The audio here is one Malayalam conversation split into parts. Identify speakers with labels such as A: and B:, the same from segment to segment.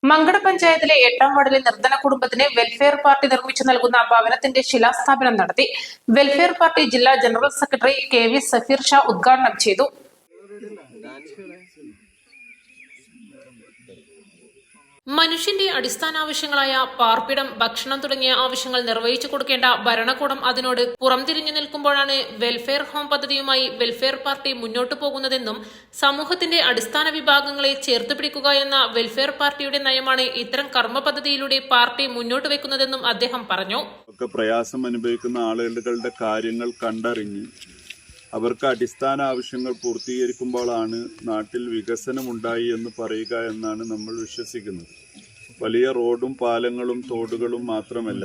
A: മങ്കട പഞ്ചായത്തിലെ 8ാം വാർഡിലെ നിർധന കുടുംബത്തിന് വെൽഫെയർ പാർട്ടി നിർമ്മിച്ചു നൽകുന്ന ഭവനത്തിന്റെ ശിലാസ്ഥാപനം നടത്തി. വെൽഫെയർ പാർട്ടി ജില്ലാ general secretary KV Safeer Shah ഉദ്ഘാടനം ചെയ്തു. മനുഷ്യന്റെ അടിസ്ഥാന ആവശ്യങ്ങളായ പാർപ്പിടം, ഭക്ഷണം തുടങ്ങിയ ആവശ്യങ്ങൾ നിർവഹിച്ചു കൊടുക്കേണ്ട ഭരണകൂടം അതിനോട് പുറംതിരിഞ്ഞു നിൽക്കുമ്പോഴാണ് വെൽഫെയർ ഹോം പദ്ധതിയുമായി വെൽഫെയർ പാർട്ടി മുന്നോട്ടു പോകുന്നതെന്നും സമൂഹത്തിന്റെ അടിസ്ഥാന വിഭാഗങ്ങളെ ചേർത്ത് പിടിക്കുക എന്ന വെൽഫെയർ പാർട്ടിയുടെ നയമാണ് ഇത്തരം കർമ്മ പദ്ധതിയിലൂടെ പാർട്ടി മുന്നോട്ട് വെക്കുന്നതെന്നും അദ്ദേഹം പറഞ്ഞു.
B: പ്രയാസം അനുഭവിക്കുന്ന ആളുകളുടെ കാര്യങ്ങൾ കണ്ടറിഞ്ഞ് അവർക്ക് അടിസ്ഥാന ആവശ്യങ്ങൾ പൂർത്തീകരിക്കുമ്പോഴാണ് നാട്ടിൽ വികസനമുണ്ടായി എന്ന് പറയുക എന്നാണ് നമ്മൾ വിശ്വസിക്കുന്നത്. വലിയ റോഡും പാലങ്ങളും തോടുകളും മാത്രമല്ല,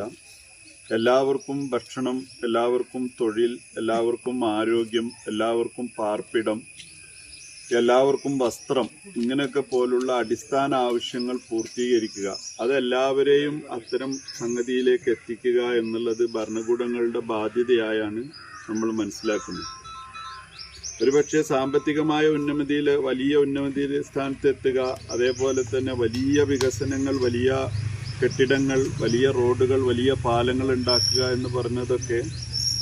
B: എല്ലാവർക്കും ഭക്ഷണം, എല്ലാവർക്കും തൊഴിൽ, എല്ലാവർക്കും ആരോഗ്യം, എല്ലാവർക്കും പാർപ്പിടം, എല്ലാവർക്കും വസ്ത്രം, ഇങ്ങനെയൊക്കെ പോലുള്ള അടിസ്ഥാന ആവശ്യങ്ങൾ പൂർത്തീകരിക്കുക, അതെല്ലാവരെയും അത്തരം സംഗതിയിലേക്ക് എത്തിക്കുക എന്നുള്ളത് ഭരണകൂടങ്ങളുടെ ബാധ്യതയായാണ് നമ്മൾ മനസ്സിലാക്കുന്നത്. ഒരുപക്ഷെ സാമ്പത്തികമായ ഉന്നതിയിൽ വലിയ ഉന്നതിയിൽ സ്ഥാനത്തെത്തുക, അതേപോലെ തന്നെ വലിയ വികസനങ്ങൾ, വലിയ കെട്ടിടങ്ങൾ, വലിയ റോഡുകൾ, വലിയ പാലങ്ങൾ ഉണ്ടാക്കുക എന്ന് പറഞ്ഞതൊക്കെ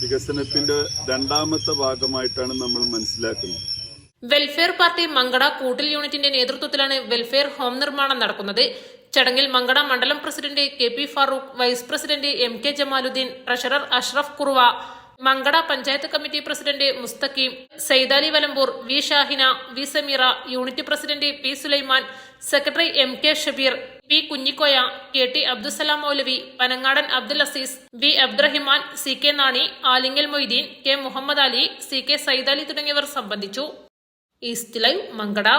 B: വികസനത്തിന്റെ രണ്ടാമത്തെ ഭാഗമായിട്ടാണ് നമ്മൾ മനസ്സിലാക്കുന്നത്.
A: വെൽഫെയർ പാർട്ടി മങ്കട കൂട്ടിൽ യൂണിറ്റിന്റെ നേതൃത്വത്തിലാണ് വെൽഫെയർ ഹോം നിർമ്മാണം നടക്കുന്നത്. ചടങ്ങിൽ മങ്കട മണ്ഡലം president KP Farooq, vice president MK Jamaluddin, treasurer Ashraf Kuruva, Mankada panchayat committee president Musthaqeem, Saidali Valampur, V Shahina, V Sameera, unit president P Sulaiman, secretary MK Shabeer, P Kunhikoya, KT Abdussalam Moulavi, Panangadan Abdul Azeez, V Abdurahiman, CK Nani, Alingal Moideen, K Muhammad Ali, CK Saidali തുടങ്ങിയവർ സംബന്ധിച്ചു. East live Mankada.